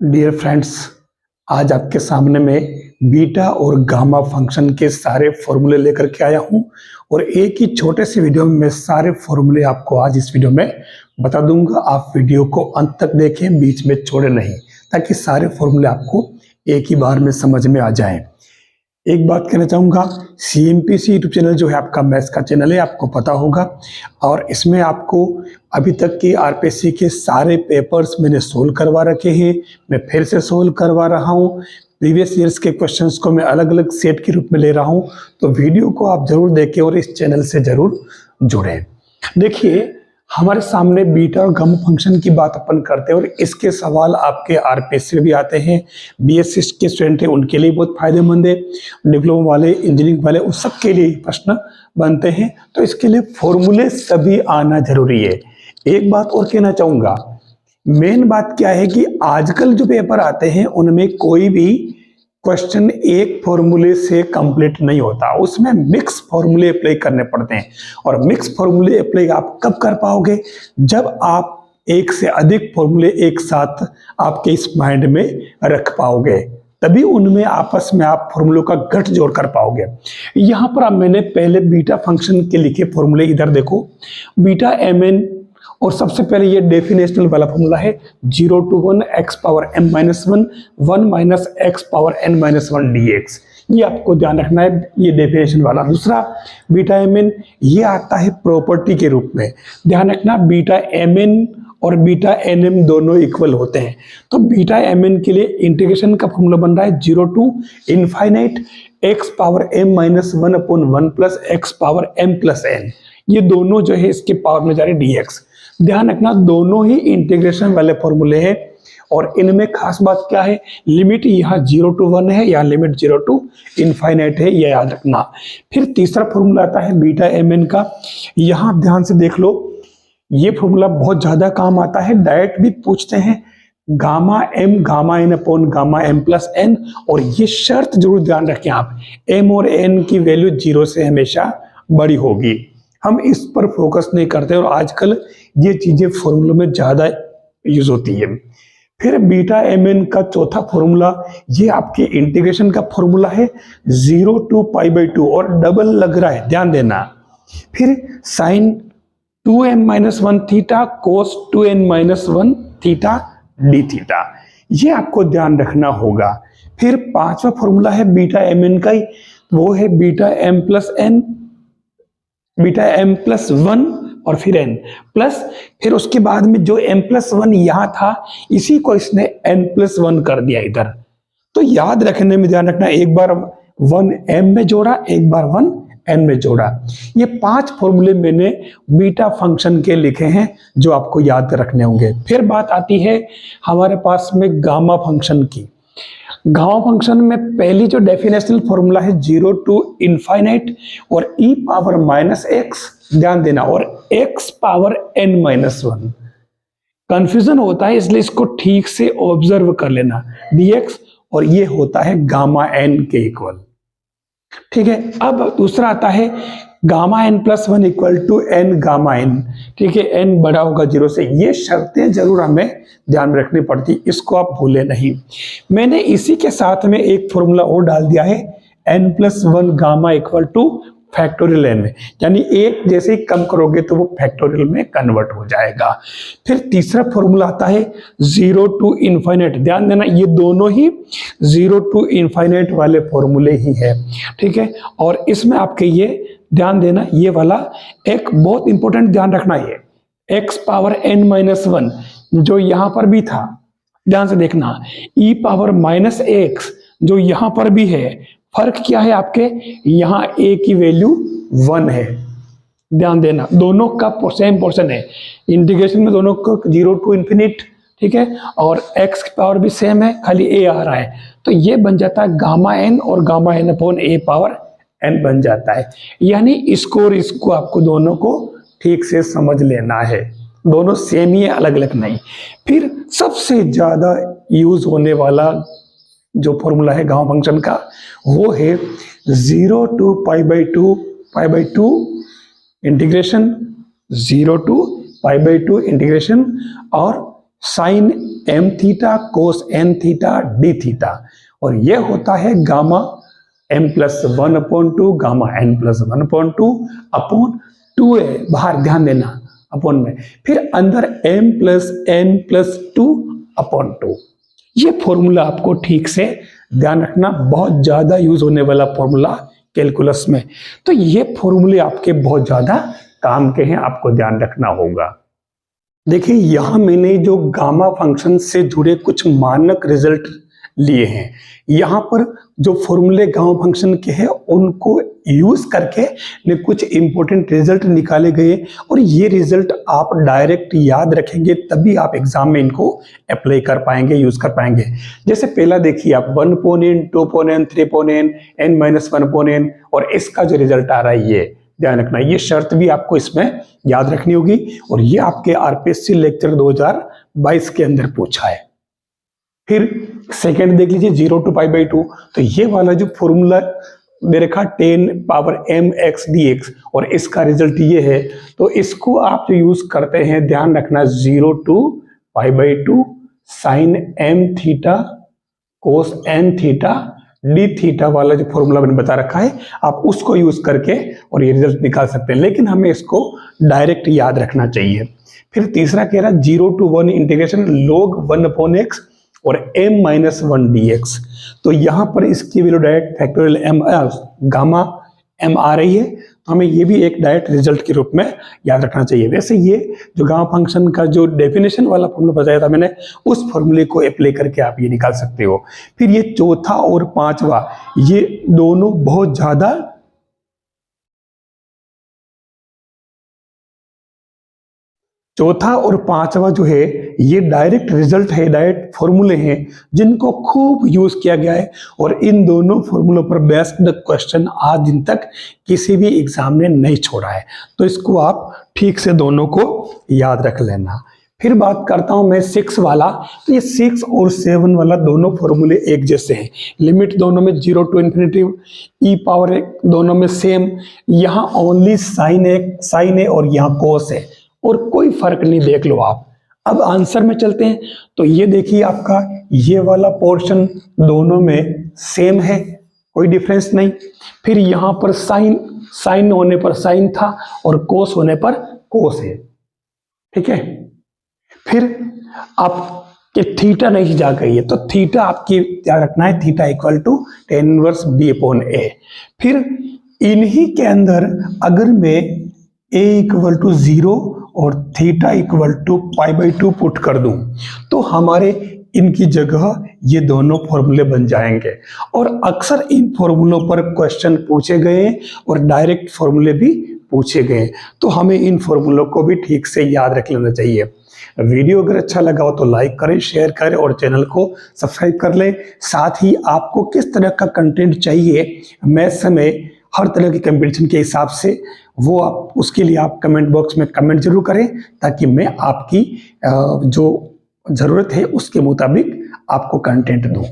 Dear friends, आज आपके सामने में बीटा और गामा फंक्शन के सारे फॉर्मूले लेकर के आया हूं और एक ही छोटे से वीडियो में मैं सारे फॉर्मूले आपको आज इस वीडियो में बता दूंगा। आप वीडियो को अंत तक देखें, बीच में छोड़े नहीं, ताकि सारे फॉर्मूले आपको एक ही बार में समझ में आ जाएं। एक बात कहना चाहूँगा, CMPC यूट्यूब चैनल जो है आपका मैथ्स का चैनल है, आपको पता होगा, और इसमें आपको अभी तक की RPSC के सारे पेपर्स मैंने सोल्व करवा रखे हैं। मैं फिर से सोल्व करवा रहा हूँ। प्रीवियस ईयर्स के क्वेश्चंस को मैं अलग अलग सेट के रूप में ले रहा हूँ, तो वीडियो को आप जरूर देखें और इस चैनल से जरूर जुड़ें। देखिए, हमारे सामने बीटा और गामा फंक्शन की बात अपन करते हैं और इसके सवाल आपके RPSC में भी आते हैं। BSc के स्टूडेंट हैं, उनके लिए बहुत फायदेमंद है। डिप्लोमा वाले, इंजीनियरिंग वाले, उन सब के लिए प्रश्न बनते हैं, तो इसके लिए फॉर्मूले सभी आना जरूरी है। एक बात और कहना चाहूंगा, मेन बात क्या है कि आजकल जो पेपर आते हैं उनमें कोई भी क्वेश्चन एक फॉर्मूले से कंप्लीट नहीं होता, उसमें मिक्स फॉर्मूले अप्लाई करने पड़ते हैं। और मिक्स फॉर्मूले अप्लाई आप कब कर पाओगे? जब आप एक से अधिक फॉर्मूले एक साथ आपके इस माइंड में रख पाओगे, तभी उनमें आपस में आप फॉर्मूलों का गठजोड़ कर पाओगे। यहां पर अब मैंने पहले बीटा फंक्शन के लिखे फॉर्मूले, इधर देखो, बीटा mn, और सबसे पहले ये डेफिनेशनल वाला फॉर्मूला है 0 to 1 x power m minus 1 minus x power n minus 1 dx। ये आपको ध्यान रखना है, ये डेफिनेशन वाला। दूसरा बीटा mn, ये आता है प्रॉपर्टी के रूप में। ध्यान रखना, बीटा mn और बीटा nm दोनों इक्वल होते हैं। तो बीटा mn के लिए इंटीग्रेशन का फॉर्मूला बन रहा है 0 to infinite x power m minus 1 upon 1 plus x power m plus n। ये दोनों जो है इसके पावर में जा रहे dx। ध्यान रखना, दोनों ही इंटीग्रेशन वाले फॉर्मूले हैं और इनमें खास बात क्या है, लिमिट यहाँ 0 to 1 है, यहाँ लिमिट 0 to इनफाइनाइट है, ये याद रखना। फिर तीसरा फॉर्मूला आता है बीटा mn का। यहाँ ध्यान से देख लो, ये फॉर्मूला बहुत ज्यादा काम आता है, डायरेक्ट भी पूछते हैं, gamma m gamma n upon gamma m plus n। और ये शर्त जरूर ध्यान रखें आप, m और n की वैल्यू 0 से हमेशा बड़ी होगी। हम इस पर फोकस नहीं करते और आजकल ये चीजें फॉर्मूलों में ज्यादा यूज होती है। फिर बीटा mn का चौथा फॉर्मूला, ये आपके इंटीग्रेशन का फॉर्मूला है 0 to π/2 और डबल लग रहा है, ध्यान देना। फिर sine 2m minus 1 theta cos 2n minus 1 theta D theta, ये आपको ध्यान रखना होगा। फिर पांचवा फॉर्मूला है बीटा mn का, वो है beta m plus n, beta m plus 1 और फिर n प्लस, फिर उसके बाद में जो m प्लस 1 यहां था, इसी को इसने n प्लस 1 कर दिया इधर। तो याद रखने में ध्यान रखना, एक बार 1 m में जोड़ा, एक बार 1 n में जोड़ा। ये 5 फॉर्मूले मैंने बीटा फंक्शन के लिखे हैं जो आपको याद रखने होंगे। फिर बात आती है हमारे पास में गामा फंक्शन की। गामा फंक्शन में पहली जो डेफिनेशनल फॉर्मूला है 0 to इनफाइनाइट और e पावर माइनस x, ध्यान देना, और x power n minus 1। Confusion होता है, इसलिए इसको ठीक से ऑब्जर्व कर लेना, dx, और ये होता है गामा n के इक्वल। ठीक है, अब दूसरा आता है gamma n plus 1 equal to n gamma n। ठीक है, n बड़ा होगा 0 से। ये शर्तें जरूर हमें ध्यान रखनी पड़ती, इसको आप भूले नहीं। मैंने इसी के साथ में एक फॉर्मूला और डाल दिया है n plus 1 gamma equal two factorial n, यानी एक जैसे ही कम करोगे तो वो फैक्टोरियल में कन्वर्ट हो जाएगा। फिर तीसरा फॉर्मूला आता है 0 to इनफाइनाइट। ध्यान देना, ये दोनों ही 0 to इनफाइनाइट वाले फॉर्मूले ही है। ठीक है, और इसमें आपके ये ध्यान देना, ये वाला एक बहुत इंपॉर्टेंट ध्यान रखना, ये x पावर n माइनस 1 जो यहां पर भी था, ध्यान से देखना, e पावर माइनस x जो यहां पर भी है। फर्क क्या है आपके, यहां a की वैल्यू 1 है, ध्यान देना, दोनों का सेम पोर्शन है। इंटीग्रेशन में दोनों को 0 to इन्फिनिट, ठीक है, और x की पावर भी सेम है, खाली a आ रहा है, तो ये बन जाता है गामा n और gamma n upon a power n बन जाता है। यानी इसको और इसको आपको दोनों को ठीक से समझ लेना है, दोनों सेम ही है, अलग अलग नहीं। फिर सबसे ज्यादा यूज होने वाला जो फॉर्मूला है गामा फंक्शन का, वो है 0 to π/2 इंटीग्रेशन, 0 to π/2 इंटीग्रेशन, और sine M theta cos N theta D theta, और ये होता है gamma m plus 1/2 gamma n plus 1/2 upon 2a, बाहर ध्यान देना अपॉन में, फिर अंदर m प्लस n प्लस 2/2। ये फॉर्मूला आपको ठीक से ध्यान रखना, बहुत ज्यादा यूज होने वाला फॉर्मूला कैलकुलस में। तो ये फॉर्मूले आपके बहुत ज्यादा काम के हैं, आपको ध्यान रखना होगा। देखिए यहां मैंने जो गामा फंक्शन से जुड़े कुछ मानक रिजल्ट लिए हैं, यहाँ पर जो फॉर्मूले गामा फंक्शन के हैं उनको यूज करके ने कुछ इंपॉर्टेंट रिजल्ट निकाले गए, और ये रिजल्ट आप डायरेक्ट याद रखेंगे तभी आप एग्जाम में इनको अप्लाई कर पाएंगे, यूज कर पाएंगे। जैसे पहला देखिए आप 1/n 2/n 3/n n-1/n, और इसका जो रिजल्ट आ रहा है ये ध्यान रखना, ये शर्त भी आपको इसमें याद रखनी होगी, और ये आपके आरपीएससी लेक्चर 2022 के अंदर पूछा है। फिर सेकेंड देख लीजिए 0 to π/2, तो ये वाला जो फॉर्मूला दे रखा 10 पावर mx dx, और इसका रिजल्ट ये है, तो इसको आप जो यूज करते हैं ध्यान रखना 0 to π/2 sine m theta cos n theta D theta वाला जो फॉर्मूला मैंने बता रखा है, आप उसको यूज करके और ये रिजल्ट निकाल सकते हैं, लेकिन हमें इसको डायरेक्ट याद रखना चाहिए। फिर तीसरा कह रहा 0 to 1 इंटीग्रेशन log 1/x और m-1 dx, तो यहां पर इसकी value direct factorial m gamma m आ रही है, तो हमें ये भी एक डायरेक्ट रिजल्ट के रूप में याद रखना चाहिए। वैसे ये जो गामा फंक्शन का जो डेफिनेशन वाला फॉर्मूला बताया था मैंने, उस फॉर्मूले को अप्लाई करके आप ये निकाल सकते हो। फिर ये चौथा और पांचवा, ये दोनों बहुत ज्यादा चौथा और पांचवा जो है ये डायरेक्ट रिजल्ट है, डायरेक्ट फॉर्मूले हैं जिनको खूब यूज किया गया है, और इन दोनों फॉर्मूलों पर बेस्ड क्वेश्चन आज दिन तक किसी भी एग्जाम ने नहीं छोड़ा है, तो इसको आप ठीक से दोनों को याद रख लेना। फिर बात करता हूं मैं 6 वाला, तो ये 6 और 7 वाला दोनों फॉर्मूले एक जैसे हैं, लिमिट दोनों में 0 to ∞, e पावर दोनों में सेम, यहाँ ओनली साइन है और यहाँ कोस है, और कोई फर्क नहीं, देख लो आप। अब आंसर में चलते हैं, तो ये देखिए आपका ये वाला पोर्शन दोनों में सेम है, कोई डिफरेंस नहीं। फिर यहाँ पर साइन होने पर साइन था और कोस होने पर कोस है, ठीक है। फिर आपके थीटा नहीं जा गई है, तो थीटा आपकी ध्यान रखना है, theta equal to tan inverse b/a। फिर इन्हीं के अंदर अगर मैं a इक्वल टू 0 और थीटा इक्वल टू π/2 पुट कर दूं, तो हमारे इनकी जगह ये दोनों फॉर्मूले बन जाएंगे, और अक्सर इन फॉर्मूलों पर क्वेश्चन पूछे गए और डायरेक्ट फॉर्मूले भी पूछे गए, तो हमें इन फॉर्मूलों को भी ठीक से याद रख लेना चाहिए। वीडियो अगर अच्छा लगा हो तो लाइक करें, शेयर करें और चैनल को सब्सक्राइब कर लें। साथ ही आपको किस तरह का कंटेंट चाहिए मैथ्स में, हर तरह के कंपटीशन के हिसाब से, वो आप उसके लिए आप कमेंट बॉक्स में कमेंट जरूर करें, ताकि मैं आपकी जो ज़रूरत है उसके मुताबिक आपको कंटेंट दूं।